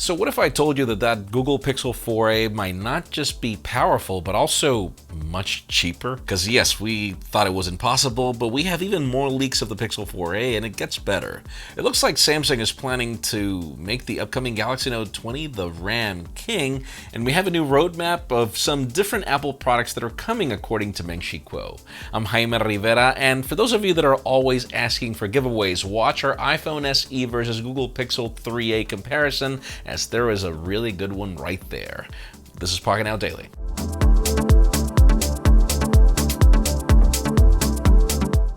So what if I told you that that Google Pixel 4a might not just be powerful, but also much cheaper? Because yes, we thought it was impossible, but we have even more leaks of the Pixel 4a, and it gets better. It looks like Samsung is planning to make the upcoming Galaxy Note 20 the RAM king, and we have a new roadmap of some different Apple products that are coming according to Ming-Chi Kuo. I'm Jaime Rivera, and for those of you that are always asking for giveaways, watch our iPhone SE versus Google Pixel 3a comparison, as there is a really good one right there. This is Pocketnow Daily.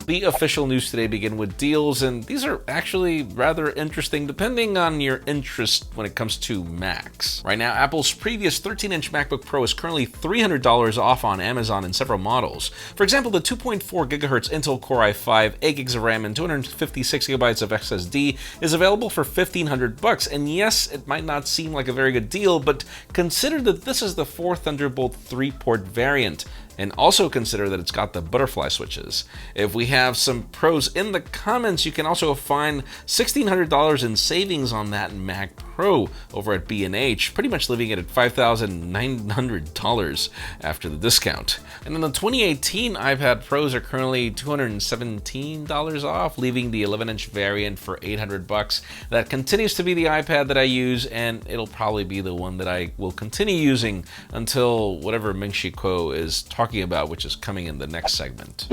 The official news today begin with deals, and these are actually rather interesting depending on your interest when it comes to Macs. Right now, Apple's previous 13-inch MacBook Pro is currently $300 off on Amazon in several models. For example, the 2.4 GHz Intel Core i5, 8 gigs of RAM, and 256 GB of SSD is available for $1,500. And yes, it might not seem like a very good deal, but consider that this is the 4 Thunderbolt 3-port variant. And also consider that it's got the butterfly switches. If we have some pros in the comments, you can also find $1,600 in savings on that Mac Pro over at B&H, pretty much leaving it at $5,900 after the discount. And then the 2018 iPad Pros are currently $217 off, leaving the 11-inch variant for $800. That continues to be the iPad that I use, and it'll probably be the one that I will continue using until whatever Ming-Chi Kuo is talking about, which is coming in the next segment.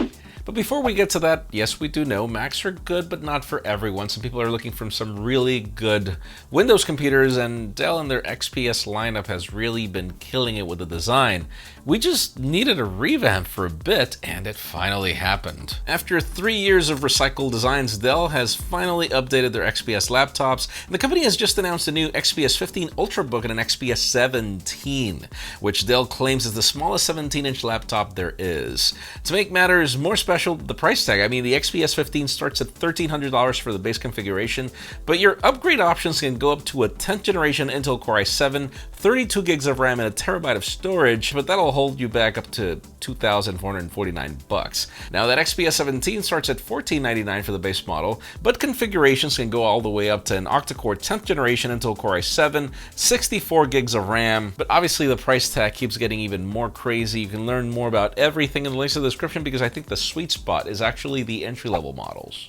But before we get to that, yes, we do know Macs are good, but not for everyone. Some people are looking for some really good Windows computers, and Dell and their XPS lineup has really been killing it with the design. We just needed a revamp for a bit, and it finally happened. After 3 years of recycled designs, Dell has finally updated their XPS laptops, and the company has just announced a new XPS 15 Ultrabook and an XPS 17, which Dell claims is the smallest 17-inch laptop there is. To make matters more special, the price tag. I mean, the XPS 15 starts at $1,300 for the base configuration, but your upgrade options can go up to a 10th generation Intel Core i7, 32 gigs of RAM, and a terabyte of storage, but that'll hold you back up to $2,449. Now, that XPS 17 starts at $1,499 for the base model, but configurations can go all the way up to an octa-core 10th generation Intel Core i7, 64 gigs of RAM, but obviously the price tag keeps getting even more crazy. You can learn more about everything in the links in the description, because I think the sweet spot is actually the entry-level models.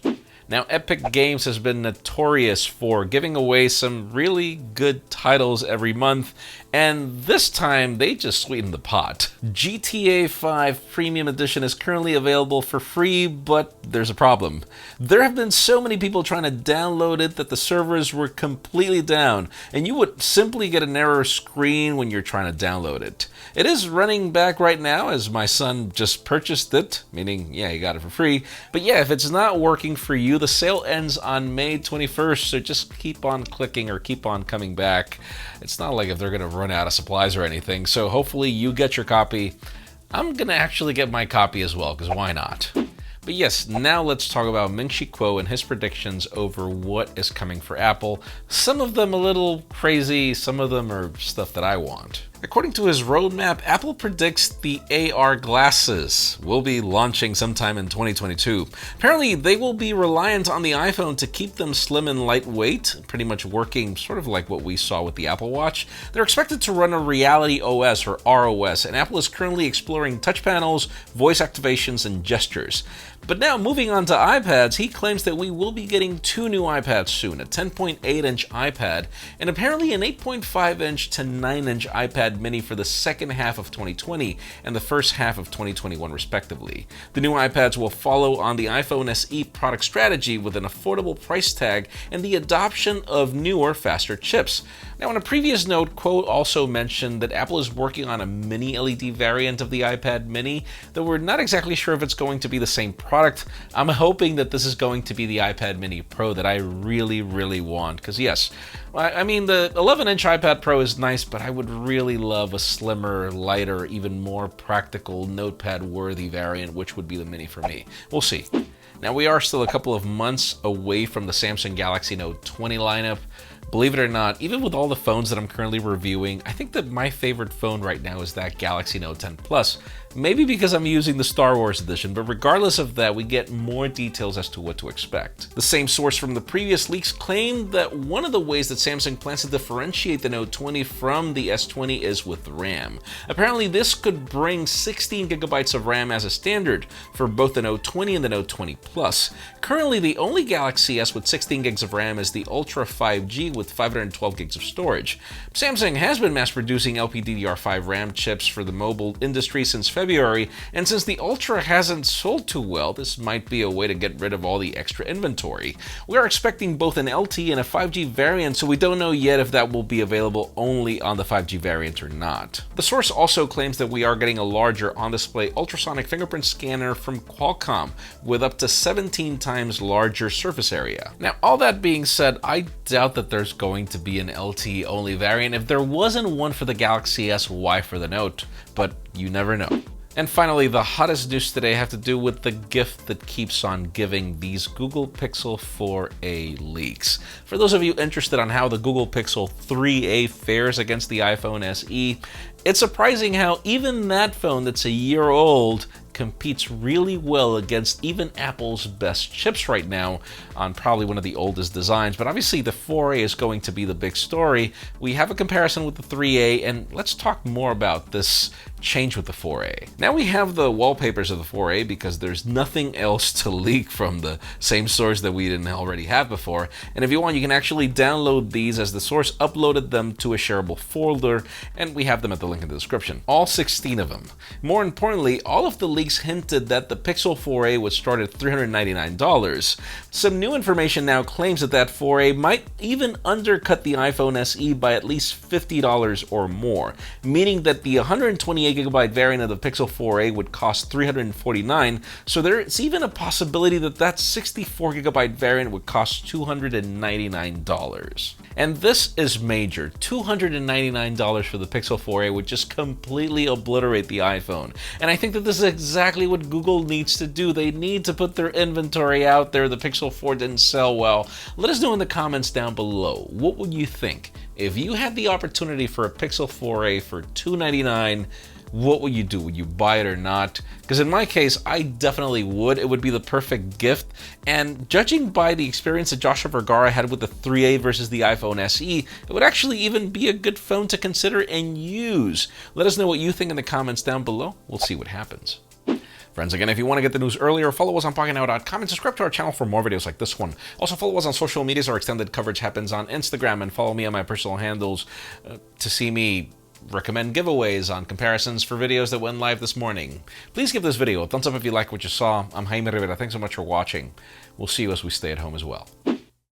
Now, Epic Games has been notorious for giving away some really good titles every month, and this time they just sweetened the pot. GTA 5 Premium Edition is currently available for free, but there's a problem. There have been so many people trying to download it that the servers were completely down, and you would simply get an error screen when you're trying to download it. It is running back right now, as my son just purchased it, meaning, yeah, he got it for free. But yeah, if it's not working for you, the sale ends on May 21st, so just keep on clicking or keep on coming back. It's not like if they're going to run out of supplies or anything, so hopefully you get your copy. I'm going to actually get my copy as well, because why not? But yes, now let's talk about Ming-Chi Kuo and his predictions over what is coming for Apple. Some of them a little crazy, some of them are stuff that I want. According to his roadmap, Apple predicts the AR glasses will be launching sometime in 2022. Apparently, they will be reliant on the iPhone to keep them slim and lightweight, pretty much working sort of like what we saw with the Apple Watch. They're expected to run a Reality OS or ROS, and Apple is currently exploring touch panels, voice activations, and gestures. But now, moving on to iPads, he claims that we will be getting 2 new iPads soon, a 10.8-inch iPad, and apparently an 8.5-inch to 9-inch iPad Mini for the second half of 2020 and the first half of 2021 respectively. The new iPads will follow on the iPhone SE product strategy with an affordable price tag and the adoption of newer, faster chips. Now, in a previous note, Kuo also mentioned that Apple is working on a mini LED variant of the iPad Mini, though we're not exactly sure if it's going to be the same product. I'm hoping that this is going to be the iPad Mini Pro that I really, really want, because yes, I mean, the 11-inch iPad Pro is nice, but I would really love a slimmer, lighter, even more practical, notepad-worthy variant, which would be the Mini for me. We'll see. Now, we are still a couple of months away from the Samsung Galaxy Note 20 lineup. Believe it or not, even with all the phones that I'm currently reviewing, I think that my favorite phone right now is that Galaxy Note 10 Plus. Maybe because I'm using the Star Wars edition, but regardless of that, we get more details as to what to expect. The same source from the previous leaks claimed that one of the ways that Samsung plans to differentiate the Note 20 from the S20 is with RAM. Apparently, this could bring 16 gigabytes of RAM as a standard for both the Note 20 and the Note 20 Plus. Currently, the only Galaxy S with 16 gigs of RAM is the Ultra 5G with 512 gigs of storage. Samsung has been mass producing LPDDR5 RAM chips for the mobile industry since February, and since the Ultra hasn't sold too well, this might be a way to get rid of all the extra inventory. We are expecting both an LTE and a 5G variant, so we don't know yet if that will be available only on the 5G variant or not. The source also claims that we are getting a larger on-display ultrasonic fingerprint scanner from Qualcomm with up to 17 times larger surface area. Now, all that being said, I doubt that there's going to be an LTE only variant. If there wasn't one for the Galaxy S, why for the Note? But you never know. And finally, the hottest news today have to do with the gift that keeps on giving, these Google Pixel 4a leaks. For those of you interested on how the Google Pixel 3a fares against the iPhone SE, it's surprising how even that phone that's a year old competes really well against even Apple's best chips right now on probably one of the oldest designs. But obviously the 4a is going to be the big story. We have a comparison with the 3a, and let's talk more about this change with the 4a. Now we have the wallpapers of the 4a because there's nothing else to leak from the same source that we didn't already have before. And if you want, you can actually download these as the source uploaded them to a shareable folder, and we have them at the link in the description. All 16 of them. More importantly, all of the leaks hinted that the Pixel 4a would start at $399. Some new information now claims that that 4a might even undercut the iPhone SE by at least $50 or more, meaning that the 128GB variant of the Pixel 4a would cost $349, so there's even a possibility that that 64GB variant would cost $299. And this is major. $299 for the Pixel 4a would just completely obliterate the iPhone. And I think that this is exactly what Google needs to do. They need to put their inventory out there. The Pixel 4 didn't sell well. Let us know in the comments down below. What would you think? If you had the opportunity for a Pixel 4a for $299, what would you do? Would you buy it or not? Because in my case, I definitely would. It would be the perfect gift. And judging by the experience that Joshua Vergara had with the 3a versus the iPhone SE, it would actually even be a good phone to consider and use. Let us know what you think in the comments down below. We'll see what happens. Friends, again, if you want to get the news earlier, follow us on Pocketnow.com and subscribe to our channel for more videos like this one. Also, follow us on social medias. Our extended coverage happens on Instagram, and follow me on my personal handles to see me recommend giveaways on comparisons for videos that went live this morning. Please give this video a thumbs up if you like what you saw. I'm Jaime Rivera. Thanks so much for watching. We'll see you as we stay at home as well.